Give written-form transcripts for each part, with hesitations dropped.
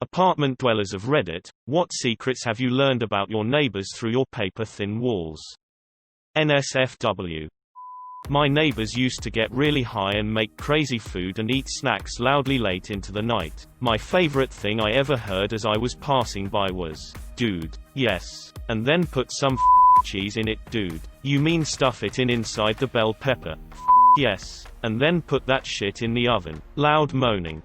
Apartment dwellers of Reddit, what secrets have you learned about your neighbors through your paper-thin walls? NSFW. My neighbors used to get really high and make crazy food and eat snacks loudly late into the night. My favorite thing I ever heard as I was passing by was, "Dude, yes. And then put some cheese in it, dude. You mean stuff it in inside the bell pepper? Yes. And then put that shit in the oven." Loud moaning.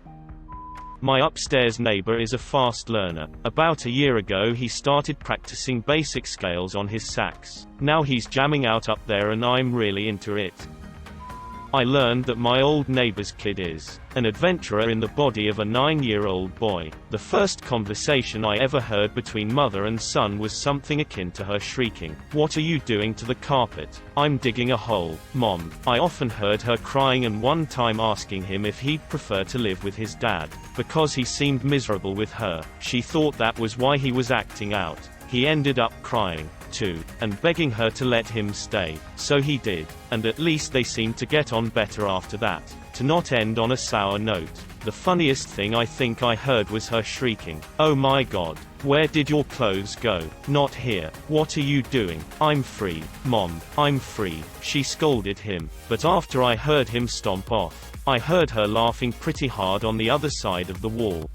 My upstairs neighbor is a fast learner. About a year ago he started practicing basic scales on his sax. Now he's jamming out up there and I'm really into it. I learned that my old neighbor's kid is an adventurer in the body of a 9-year-old boy. The first conversation I ever heard between mother and son was something akin to her shrieking, "What are you doing to the carpet?" "I'm digging a hole, Mom." I often heard her crying and one time asking him if he'd prefer to live with his dad, because he seemed miserable with her. She thought that was why he was acting out. He ended up crying, too, and begging her to let him stay. So he did, and at least they seemed to get on better after that. To not end on a sour note. The funniest thing I think I heard was her shrieking, "Oh my God, where did your clothes go? Not here. What are you doing? I'm free, Mom, I'm free." She scolded him, but after I heard him stomp off, I heard her laughing pretty hard on the other side of the wall.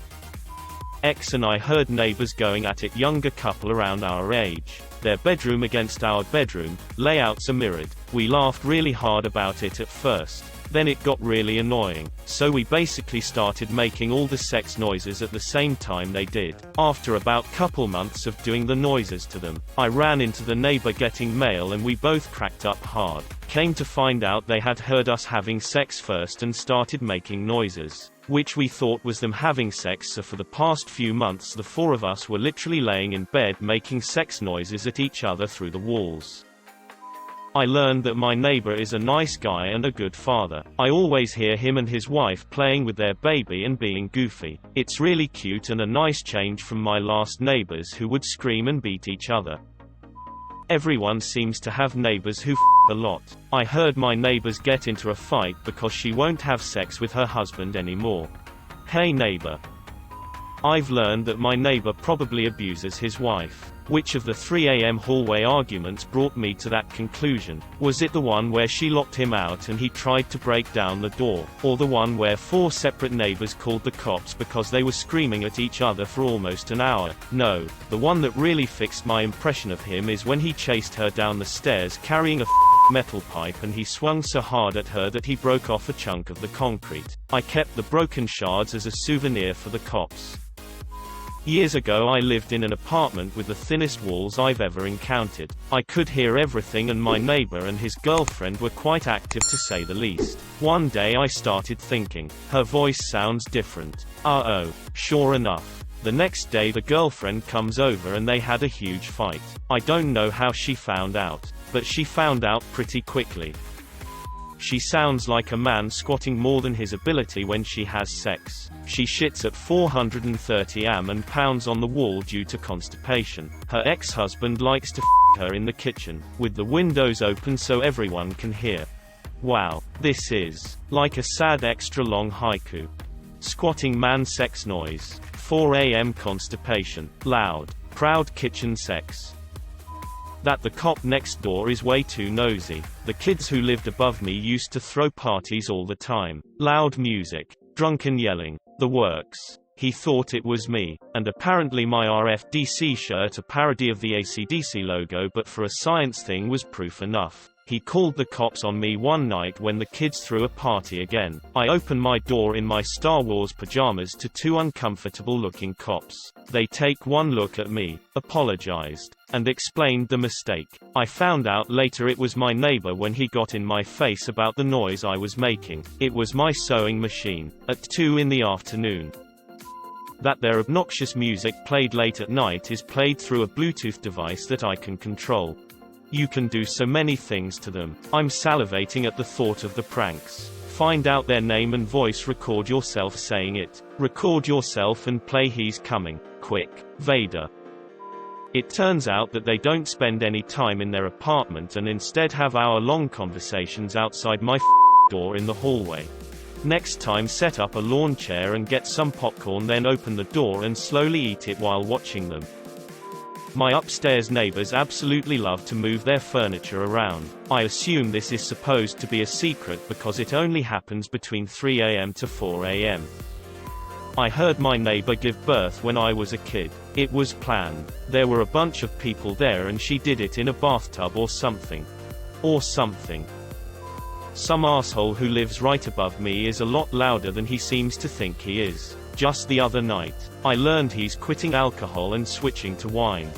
X and I heard neighbors going at it, younger couple around our age. Their bedroom against our bedroom, layouts are mirrored. We laughed really hard about it at first. Then it got really annoying, so we basically started making all the sex noises at the same time they did. After about couple months of doing the noises to them, I ran into the neighbor getting mail and we both cracked up hard. Came to find out they had heard us having sex first and started making noises, which we thought was them having sex, so for the past few months the four of us were literally laying in bed making sex noises at each other through the walls. I learned that my neighbor is a nice guy and a good father. I always hear him and his wife playing with their baby and being goofy. It's really cute and a nice change from my last neighbors who would scream and beat each other. Everyone seems to have neighbors who a lot. I heard my neighbors get into a fight because she won't have sex with her husband anymore. Hey neighbor. I've learned that my neighbor probably abuses his wife. Which of the 3 a.m. hallway arguments brought me to that conclusion? Was it the one where she locked him out and he tried to break down the door? Or the one where 4 separate neighbors called the cops because they were screaming at each other for almost an hour? No, the one that really fixed my impression of him is when he chased her down the stairs carrying a metal pipe and he swung so hard at her that he broke off a chunk of the concrete. I kept the broken shards as a souvenir for the cops. Years ago I lived in an apartment with the thinnest walls I've ever encountered. I could hear everything and my neighbor and his girlfriend were quite active to say the least. One day I started thinking, her voice sounds different. Uh-oh. Sure enough. The next day the girlfriend comes over and they had a huge fight. I don't know how she found out, but she found out pretty quickly. She sounds like a man squatting more than his ability when she has sex. She shits at 430 am and pounds on the wall due to constipation. Her ex-husband likes to her in the kitchen, with the windows open so everyone can hear. Wow, this is like a sad extra long haiku. Squatting man sex noise. 4 a.m. constipation. Loud. Proud kitchen sex. That the cop next door is way too nosy. The kids who lived above me used to throw parties all the time. Loud music. Drunken yelling. The works. He thought it was me. And apparently my RFDC shirt, a parody of the AC/DC logo but for a science thing, was proof enough. He called the cops on me one night when the kids threw a party again. I opened my door in my Star Wars pajamas to 2 uncomfortable-looking cops. They take one look at me, apologized, and explained the mistake. I found out later it was my neighbor when he got in my face about the noise I was making. It was my sewing machine. At 2 in the afternoon. That their obnoxious music played late at night is played through a Bluetooth device that I can control. You can do so many things to them. I'm salivating at the thought of the pranks. Find out their name and voice, record yourself saying it. Record yourself and play He's Coming, Quick, Vader. It turns out that they don't spend any time in their apartment and instead have hour-long conversations outside my door in the hallway. Next time set up a lawn chair and get some popcorn, then open the door and slowly eat it while watching them. My upstairs neighbors absolutely love to move their furniture around. I assume this is supposed to be a secret because it only happens between 3 a.m. to 4 a.m. I heard my neighbor give birth when I was a kid. It was planned. There were a bunch of people there and she did it in a bathtub or something. Some asshole who lives right above me is a lot louder than he seems to think he is. Just the other night, I learned he's quitting alcohol and switching to wine.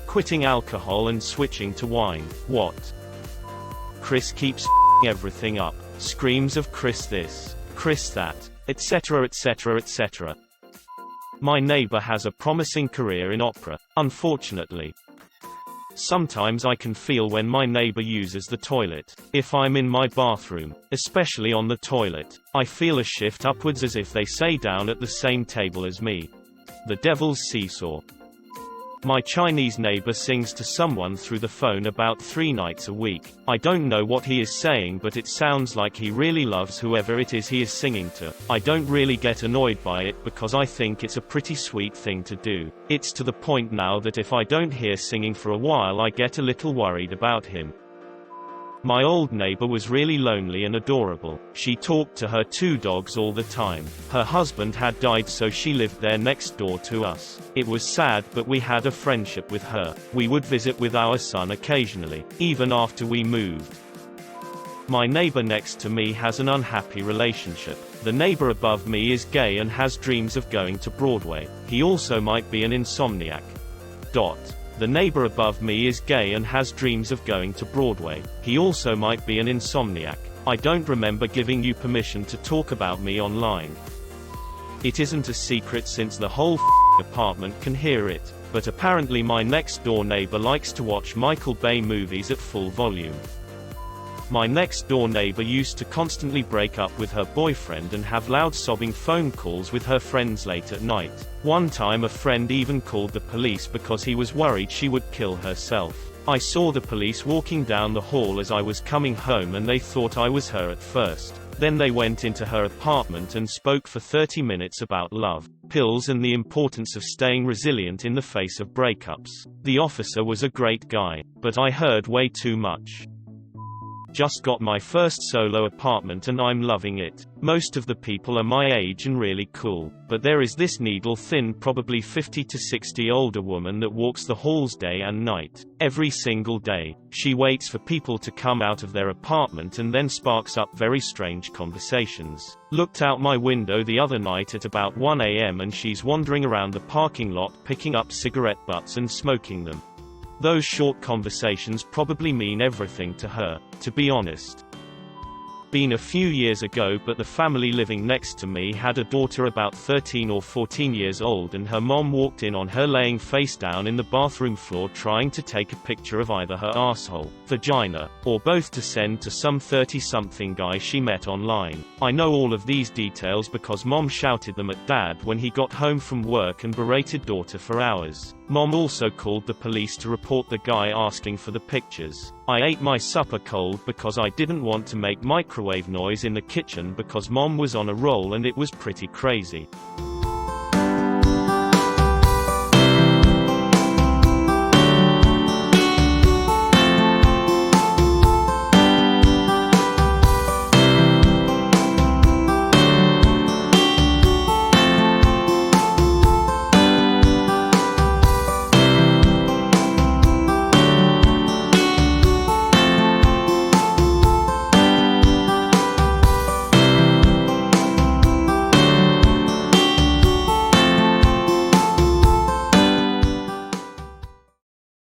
Quitting alcohol and switching to wine. What? Chris keeps everything up. Screams of Chris this, Chris that, etc., etc., etc. My neighbor has a promising career in opera, unfortunately. Sometimes I can feel when my neighbor uses the toilet. If I'm in my bathroom, especially on the toilet, I feel a shift upwards as if they say down at the same table as me. The devil's seesaw. My Chinese neighbor sings to someone through the phone about 3 nights a week. I don't know what he is saying, but it sounds like he really loves whoever it is he is singing to. I don't really get annoyed by it because I think it's a pretty sweet thing to do. It's to the point now that if I don't hear singing for a while, I get a little worried about him. My old neighbor was really lonely and adorable. She talked to her 2 dogs all the time. Her husband had died, so she lived there next door to us. It was sad, but we had a friendship with her. We would visit with our son occasionally, even after we moved. My neighbor next to me has an unhappy relationship. The neighbor above me is gay and has dreams of going to Broadway. He also might be an insomniac. The neighbor above me is gay and has dreams of going to Broadway. He also might be an insomniac. I don't remember giving you permission to talk about me online. It isn't a secret since the whole apartment can hear it, but apparently my next door neighbor likes to watch Michael Bay movies at full volume. My next door neighbor used to constantly break up with her boyfriend and have loud sobbing phone calls with her friends late at night. One time a friend even called the police because he was worried she would kill herself. I saw the police walking down the hall as I was coming home and they thought I was her at first. Then they went into her apartment and spoke for 30 minutes about love, pills and the importance of staying resilient in the face of breakups. The officer was a great guy, but I heard way too much. Just got my first solo apartment and I'm loving it. Most of the people are my age and really cool, but there is this needle-thin, probably 50 to 60 older woman that walks the halls day and night. Every single day, she waits for people to come out of their apartment and then sparks up very strange conversations. Looked out my window the other night at about 1 a.m. and she's wandering around the parking lot picking up cigarette butts and smoking them. Those short conversations probably mean everything to her, to be honest. Been a few years ago, but the family living next to me had a daughter about 13 or 14 years old, and her mom walked in on her laying face down in the bathroom floor trying to take a picture of either her asshole, vagina, or both to send to some 30-something guy she met online. I know all of these details because mom shouted them at dad when he got home from work and berated daughter for hours. Mom also called the police to report the guy asking for the pictures. I ate my supper cold because I didn't want to make microwave noise in the kitchen because mom was on a roll and it was pretty crazy.